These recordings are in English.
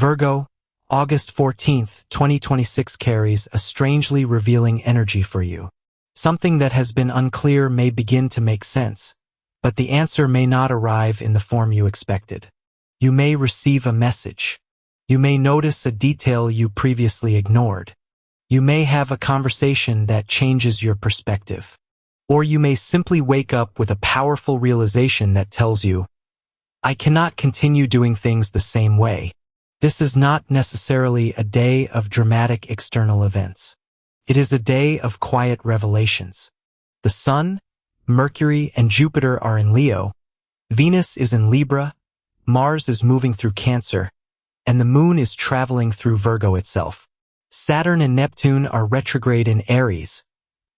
Virgo, August 14th, 2026 carries a strangely revealing energy for you. Something that has been unclear may begin to make sense, but the answer may not arrive in the form you expected. You may receive a message. You may notice a detail you previously ignored. You may have a conversation that changes your perspective. Or you may simply wake up with a powerful realization that tells you, I cannot continue doing things the same way. This is not necessarily a day of dramatic external events. It is a day of quiet revelations. The Sun, Mercury, and Jupiter are in Leo. Venus is in Libra. Mars is moving through Cancer. And the Moon is traveling through Virgo itself. Saturn and Neptune are retrograde in Aries,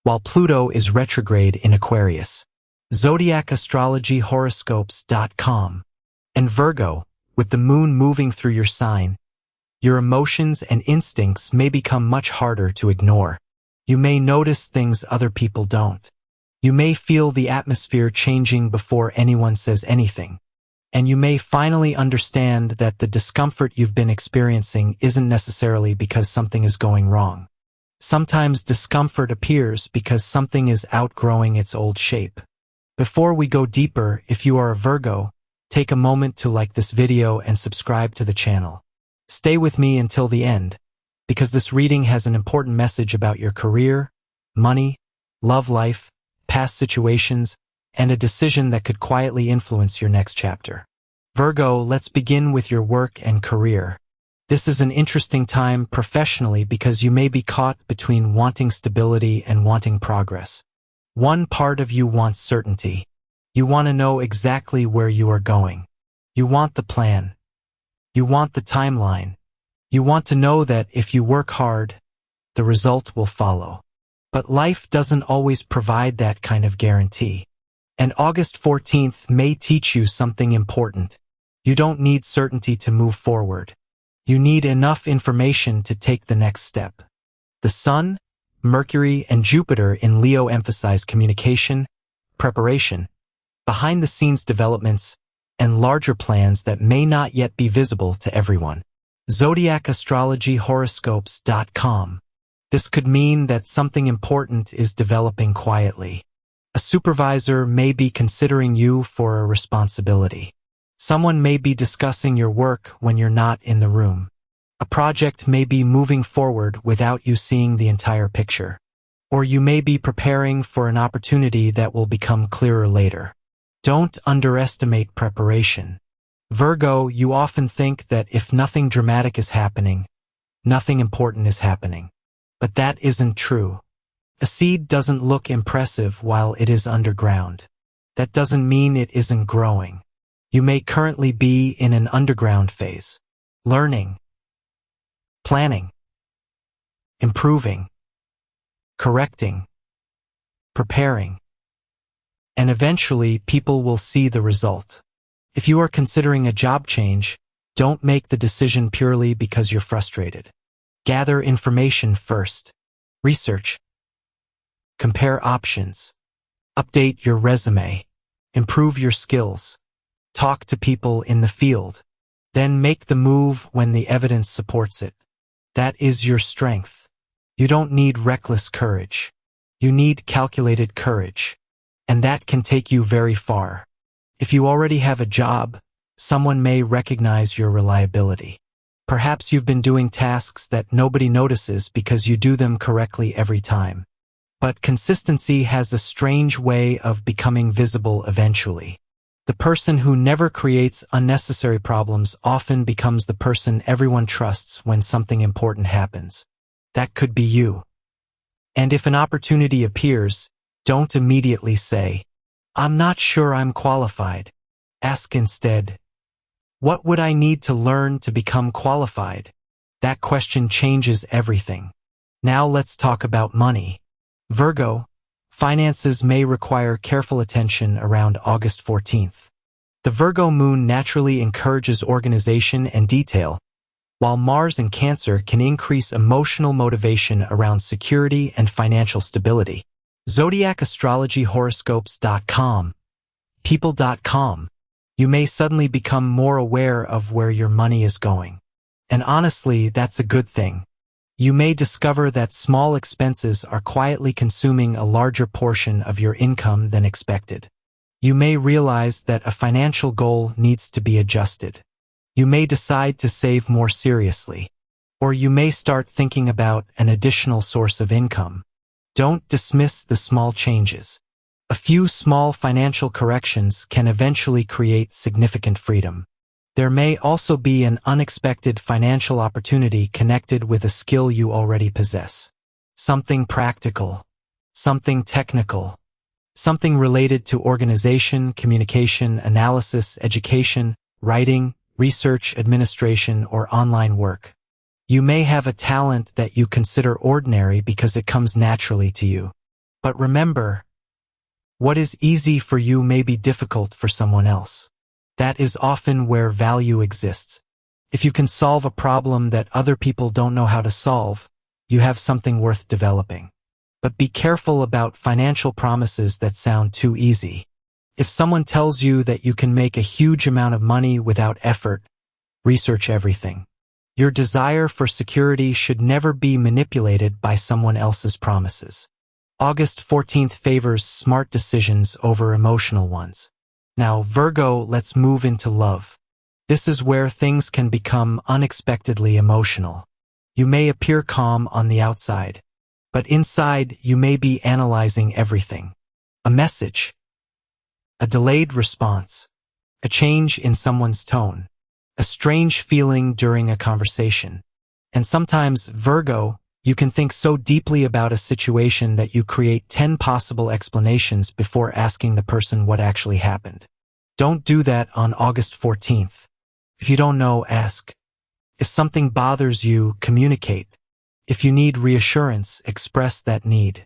while Pluto is retrograde in Aquarius. Zodiac Astrology Horoscopes.com. And Virgo, with the Moon moving through your sign, your emotions and instincts may become much harder to ignore. You may notice things other people don't. You may feel the atmosphere changing before anyone says anything. And you may finally understand that the discomfort you've been experiencing isn't necessarily because something is going wrong. Sometimes discomfort appears because something is outgrowing its old shape. Before we go deeper, if you are a Virgo, take a moment to like this video and subscribe to the channel. Stay with me until the end, because this reading has an important message about your career, money, love life, past situations, and a decision that could quietly influence your next chapter. Virgo, let's begin with your work and career. This is an interesting time professionally because you may be caught between wanting stability and wanting progress. One part of you wants certainty. You want to know exactly where you are going. You want the plan. You want the timeline. You want to know that if you work hard, the result will follow. But life doesn't always provide that kind of guarantee. And August 14th may teach you something important. You don't need certainty to move forward. You need enough information to take the next step. The Sun, Mercury, and Jupiter in Leo emphasize communication, preparation, behind-the-scenes developments, and larger plans that may not yet be visible to everyone. Zodiac Astrology Horoscopes.com. This could mean that something important is developing quietly. A supervisor may be considering you for a responsibility. Someone may be discussing your work when you're not in the room. A project may be moving forward without you seeing the entire picture. Or you may be preparing for an opportunity that will become clearer later. Don't underestimate preparation. Virgo, you often think that if nothing dramatic is happening, nothing important is happening. But that isn't true. A seed doesn't look impressive while it is underground. That doesn't mean it isn't growing. You may currently be in an underground phase, learning, planning, improving, correcting, preparing. And eventually people will see the result. If you are considering a job change, don't make the decision purely because you're frustrated. Gather information first. Research. Compare options. Update your resume. Improve your skills. Talk to people in the field. Then make the move when the evidence supports it. That is your strength. You don't need reckless courage. You need calculated courage. And that can take you very far. If you already have a job, someone may recognize your reliability. Perhaps you've been doing tasks that nobody notices because you do them correctly every time. But consistency has a strange way of becoming visible eventually. The person who never creates unnecessary problems often becomes the person everyone trusts when something important happens. That could be you. And if an opportunity appears, don't immediately say, I'm not sure I'm qualified. Ask instead, what would I need to learn to become qualified? That question changes everything. Now let's talk about money. Virgo, finances may require careful attention around August 14th. The Virgo moon naturally encourages organization and detail, while Mars in Cancer can increase emotional motivation around security and financial stability. Zodiac Astrology Horoscopes.com. People.com. You may suddenly become more aware of where your money is going. And honestly, that's a good thing. You may discover that small expenses are quietly consuming a larger portion of your income than expected. You may realize that a financial goal needs to be adjusted. You may decide to save more seriously. Or you may start thinking about an additional source of income. Don't dismiss the small changes. A few small financial corrections can eventually create significant freedom. There may also be an unexpected financial opportunity connected with a skill you already possess. Something practical, something technical, something related to organization, communication, analysis, education, writing, research, administration, or online work. You may have a talent that you consider ordinary because it comes naturally to you. But remember, what is easy for you may be difficult for someone else. That is often where value exists. If you can solve a problem that other people don't know how to solve, you have something worth developing. But be careful about financial promises that sound too easy. If someone tells you that you can make a huge amount of money without effort, research everything. Your desire for security should never be manipulated by someone else's promises. August 14th favors smart decisions over emotional ones. Now, Virgo, let's move into love. This is where things can become unexpectedly emotional. You may appear calm on the outside, but inside you may be analyzing everything. A message, a delayed response, a change in someone's tone, a strange feeling during a conversation. And sometimes, Virgo, you can think so deeply about a situation that you create 10 possible explanations before asking the person what actually happened. Don't do that on August 14th. If you don't know, ask. If something bothers you, communicate. If you need reassurance, express that need.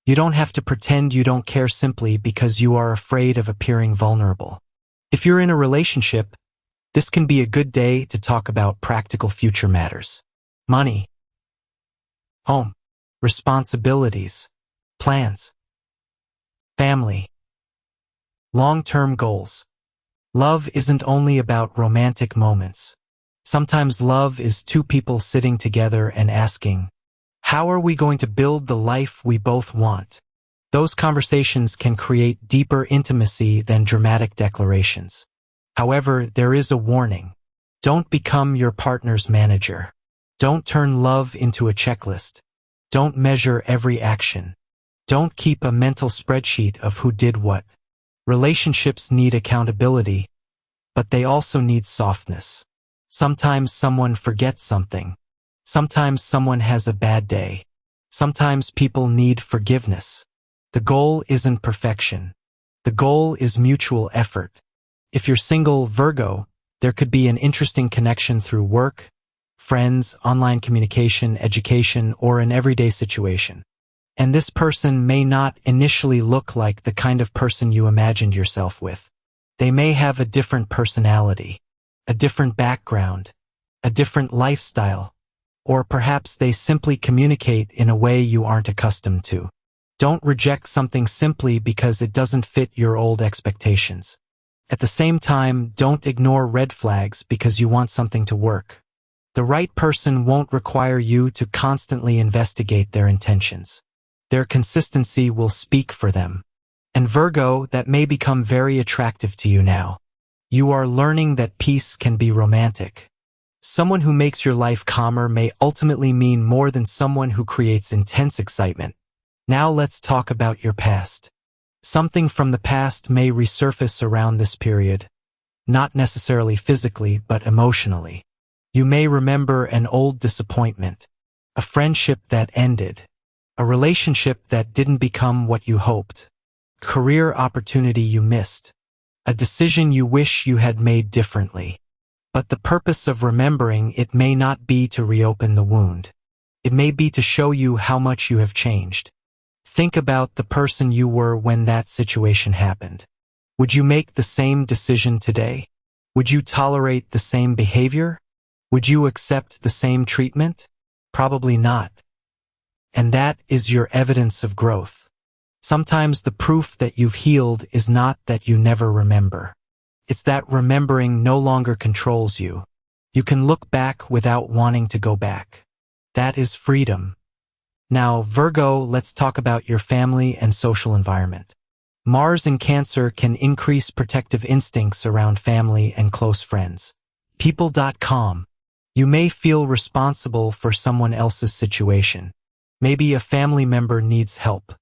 You don't have to pretend you don't care simply because you are afraid of appearing vulnerable. If you're in a relationship, this can be a good day to talk about practical future matters. Money, home, responsibilities, plans, family, long-term goals. Love isn't only about romantic moments. Sometimes love is two people sitting together and asking, how are we going to build the life we both want? Those conversations can create deeper intimacy than dramatic declarations. However, there is a warning. Don't become your partner's manager. Don't turn love into a checklist. Don't measure every action. Don't keep a mental spreadsheet of who did what. Relationships need accountability, but they also need softness. Sometimes someone forgets something. Sometimes someone has a bad day. Sometimes people need forgiveness. The goal isn't perfection. The goal is mutual effort. If you're single, Virgo, there could be an interesting connection through work, friends, online communication, education, or an everyday situation. And this person may not initially look like the kind of person you imagined yourself with. They may have a different personality, a different background, a different lifestyle, or perhaps they simply communicate in a way you aren't accustomed to. Don't reject something simply because it doesn't fit your old expectations. At the same time, don't ignore red flags because you want something to work. The right person won't require you to constantly investigate their intentions. Their consistency will speak for them. And Virgo, that may become very attractive to you now. You are learning that peace can be romantic. Someone who makes your life calmer may ultimately mean more than someone who creates intense excitement. Now let's talk about your past. Something from the past may resurface around this period. Not necessarily physically, but emotionally. You may remember an old disappointment, a friendship that ended, a relationship that didn't become what you hoped, career opportunity you missed, a decision you wish you had made differently. But the purpose of remembering it may not be to reopen the wound. It may be to show you how much you have changed. Think about the person you were when that situation happened. Would you make the same decision today? Would you tolerate the same behavior? Would you accept the same treatment? Probably not. And that is your evidence of growth. Sometimes the proof that you've healed is not that you never remember. It's that remembering no longer controls you. You can look back without wanting to go back. That is freedom. Now, Virgo, let's talk about your family and social environment. Mars in Cancer can increase protective instincts around family and close friends. People.com. You may feel responsible for someone else's situation. Maybe a family member needs help.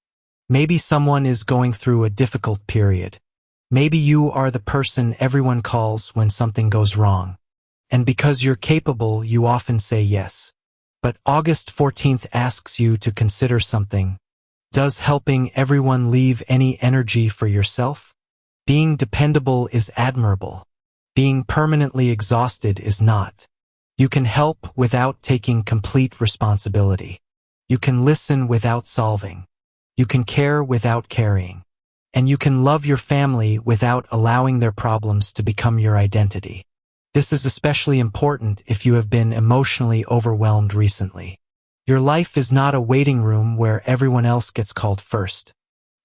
Maybe someone is going through a difficult period. Maybe you are the person everyone calls when something goes wrong. And because you're capable, you often say yes. But August 14th asks you to consider something. Does helping everyone leave any energy for yourself? Being dependable is admirable. Being permanently exhausted is not. You can help without taking complete responsibility. You can listen without solving. You can care without carrying. And you can love your family without allowing their problems to become your identity. This is especially important if you have been emotionally overwhelmed recently. Your life is not a waiting room where everyone else gets called first.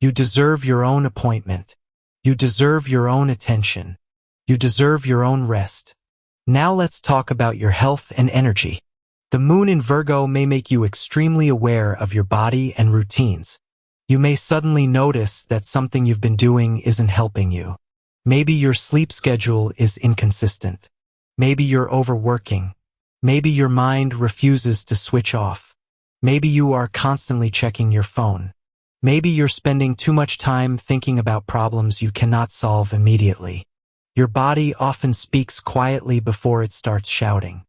You deserve your own appointment. You deserve your own attention. You deserve your own rest. Now let's talk about your health and energy. The moon in Virgo may make you extremely aware of your body and routines. You may suddenly notice that something you've been doing isn't helping you. Maybe your sleep schedule is inconsistent. Maybe you're overworking. Maybe your mind refuses to switch off. Maybe you are constantly checking your phone. Maybe you're spending too much time thinking about problems you cannot solve immediately. Your body often speaks quietly before it starts shouting.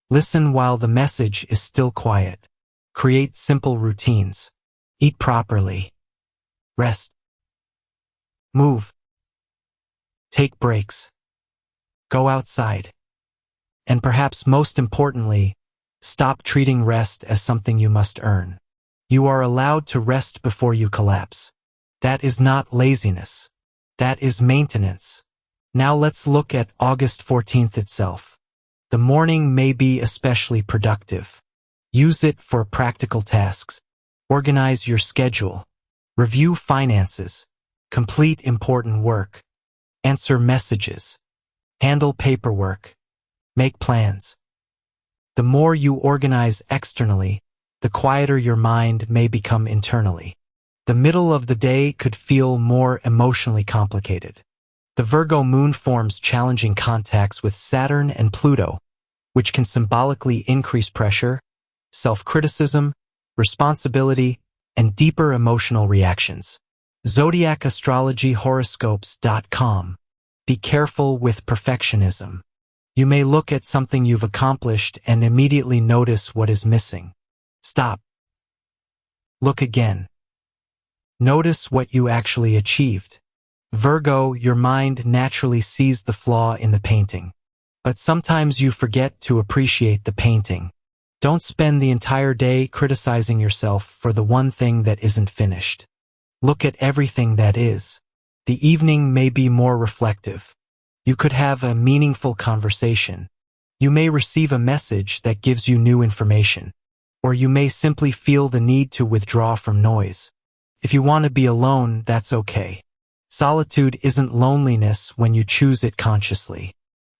Listen while the message is still quiet. Create simple routines. Eat properly. Rest. Move. Take breaks. Go outside. And perhaps most importantly, stop treating rest as something you must earn. You are allowed to rest before you collapse. That is not laziness. That is maintenance. Now let's look at August 14th itself. The morning may be especially productive. Use it for practical tasks. Organize your schedule. Review finances. Complete important work. Answer messages. Handle paperwork. Make plans. The more you organize externally, the quieter your mind may become internally. The middle of the day could feel more emotionally complicated. The Virgo moon forms challenging contacts with Saturn and Pluto, which can symbolically increase pressure, self-criticism, responsibility, and deeper emotional reactions. Zodiac Astrology Horoscopes.com. Be careful with perfectionism. You may look at something you've accomplished and immediately notice what is missing. Stop. Look again. Notice what you actually achieved. Virgo, your mind naturally sees the flaw in the painting. But sometimes you forget to appreciate the painting. Don't spend the entire day criticizing yourself for the one thing that isn't finished. Look at everything that is. The evening may be more reflective. You could have a meaningful conversation. You may receive a message that gives you new information. Or you may simply feel the need to withdraw from noise. If you want to be alone, that's okay. Solitude isn't loneliness when you choose it consciously.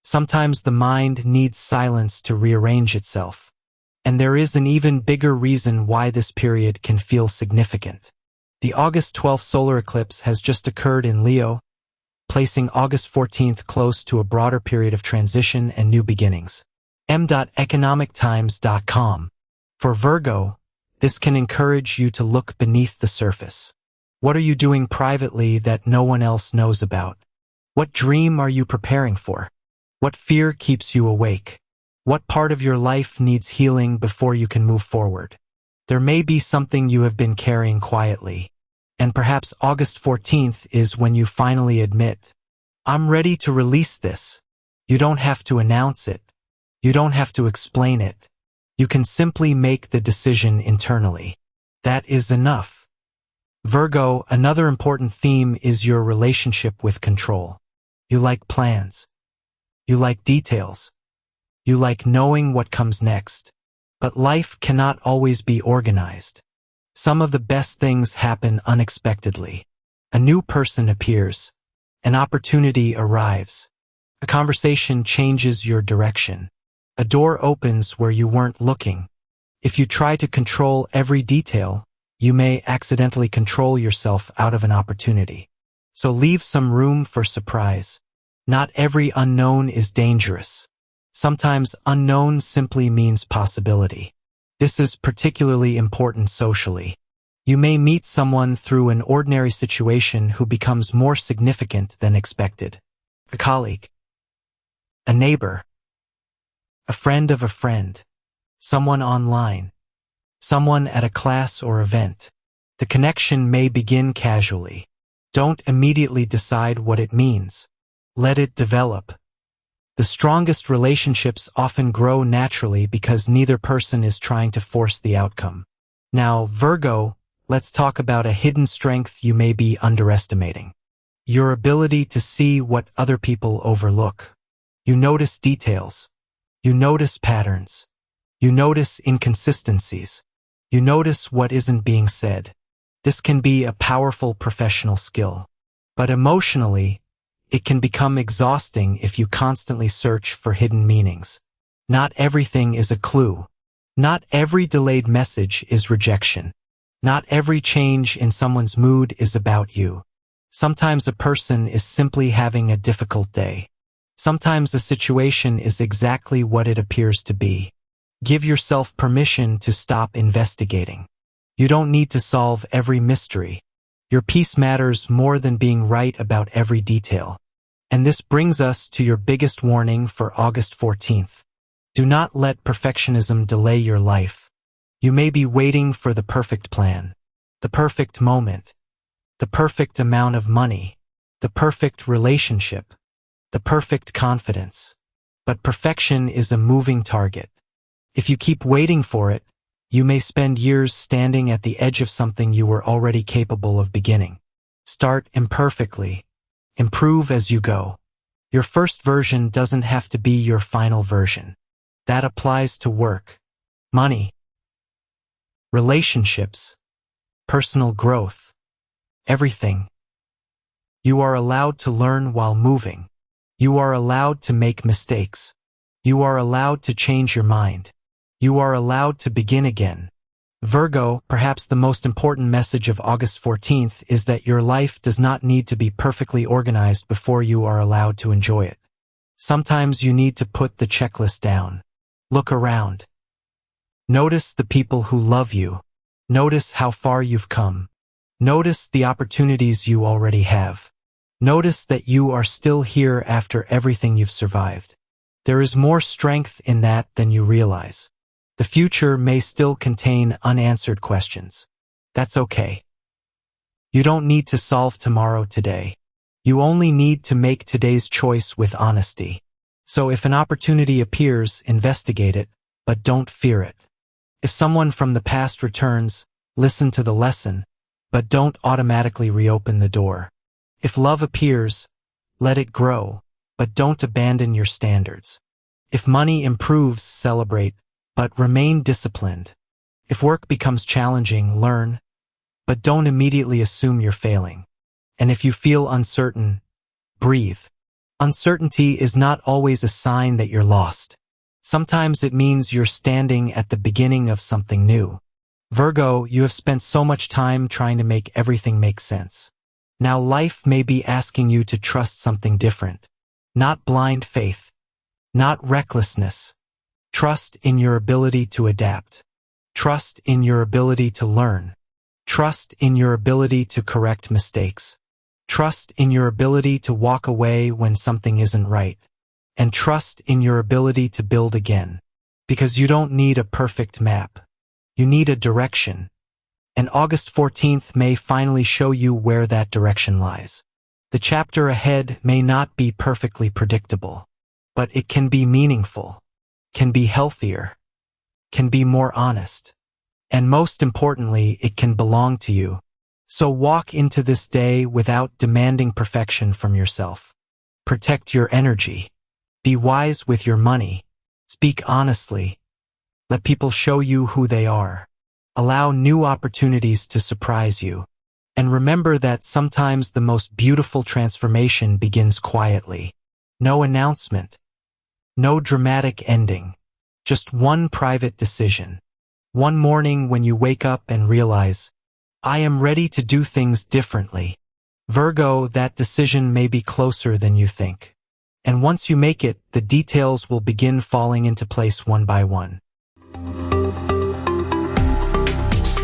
Sometimes the mind needs silence to rearrange itself. And there is an even bigger reason why this period can feel significant. The August 12th solar eclipse has just occurred in Leo, placing August 14th close to a broader period of transition and new beginnings. M.economictimes.com. For Virgo, this can encourage you to look beneath the surface. What are you doing privately that no one else knows about? What dream are you preparing for? What fear keeps you awake? What part of your life needs healing before you can move forward? There may be something you have been carrying quietly. And perhaps August 14th is when you finally admit, I'm ready to release this. You don't have to announce it. You don't have to explain it. You can simply make the decision internally. That is enough. Virgo, another important theme is your relationship with control. You like plans. You like details. You like knowing what comes next. But life cannot always be organized. Some of the best things happen unexpectedly. A new person appears. An opportunity arrives. A conversation changes your direction. A door opens where you weren't looking. If you try to control every detail, you may accidentally control yourself out of an opportunity. So leave some room for surprise. Not every unknown is dangerous. Sometimes unknown simply means possibility. This is particularly important socially. You may meet someone through an ordinary situation who becomes more significant than expected. A colleague, a neighbor, a friend of a friend, someone online, someone at a class or event. The connection may begin casually. Don't immediately decide what it means. Let it develop. The strongest relationships often grow naturally because neither person is trying to force the outcome. Now, Virgo, let's talk about a hidden strength you may be underestimating. Your ability to see what other people overlook. You notice details. You notice patterns. You notice inconsistencies. You notice what isn't being said. This can be a powerful professional skill. But emotionally, it can become exhausting if you constantly search for hidden meanings. Not everything is a clue. Not every delayed message is rejection. Not every change in someone's mood is about you. Sometimes a person is simply having a difficult day. Sometimes a situation is exactly what it appears to be. Give yourself permission to stop investigating. You don't need to solve every mystery. Your peace matters more than being right about every detail. And this brings us to your biggest warning for August 14th. Do not let perfectionism delay your life. You may be waiting for the perfect plan, the perfect moment, the perfect amount of money, the perfect relationship, the perfect confidence. But perfection is a moving target. If you keep waiting for it, you may spend years standing at the edge of something you were already capable of beginning. Start imperfectly. Improve as you go. Your first version doesn't have to be your final version. That applies to work, money, relationships, personal growth, everything. You are allowed to learn while moving. You are allowed to make mistakes. You are allowed to change your mind. You are allowed to begin again. Virgo, perhaps the most important message of August 14th is that your life does not need to be perfectly organized before you are allowed to enjoy it. Sometimes you need to put the checklist down. Look around. Notice the people who love you. Notice how far you've come. Notice the opportunities you already have. Notice that you are still here after everything you've survived. There is more strength in that than you realize. The future may still contain unanswered questions. That's okay. You don't need to solve tomorrow today. You only need to make today's choice with honesty. So if an opportunity appears, investigate it, but don't fear it. If someone from the past returns, listen to the lesson, but don't automatically reopen the door. If love appears, let it grow, but don't abandon your standards. If money improves, celebrate, but remain disciplined. If work becomes challenging, learn, but don't immediately assume you're failing. And if you feel uncertain, breathe. Uncertainty is not always a sign that you're lost. Sometimes it means you're standing at the beginning of something new. Virgo, you have spent so much time trying to make everything make sense. Now life may be asking you to trust something different. Not blind faith. Not recklessness. Trust in your ability to adapt. Trust in your ability to learn. Trust in your ability to correct mistakes. Trust in your ability to walk away when something isn't right. And trust in your ability to build again. Because you don't need a perfect map. You need a direction. And August 14th may finally show you where that direction lies. The chapter ahead may not be perfectly predictable, but it can be meaningful, can be healthier, can be more honest. And most importantly, it can belong to you. So walk into this day without demanding perfection from yourself. Protect your energy. Be wise with your money. Speak honestly. Let people show you who they are. Allow new opportunities to surprise you. And remember that sometimes the most beautiful transformation begins quietly. No announcement. No dramatic ending. Just one private decision. One morning when you wake up and realize, I am ready to do things differently. Virgo, that decision may be closer than you think. And once you make it, the details will begin falling into place one by one.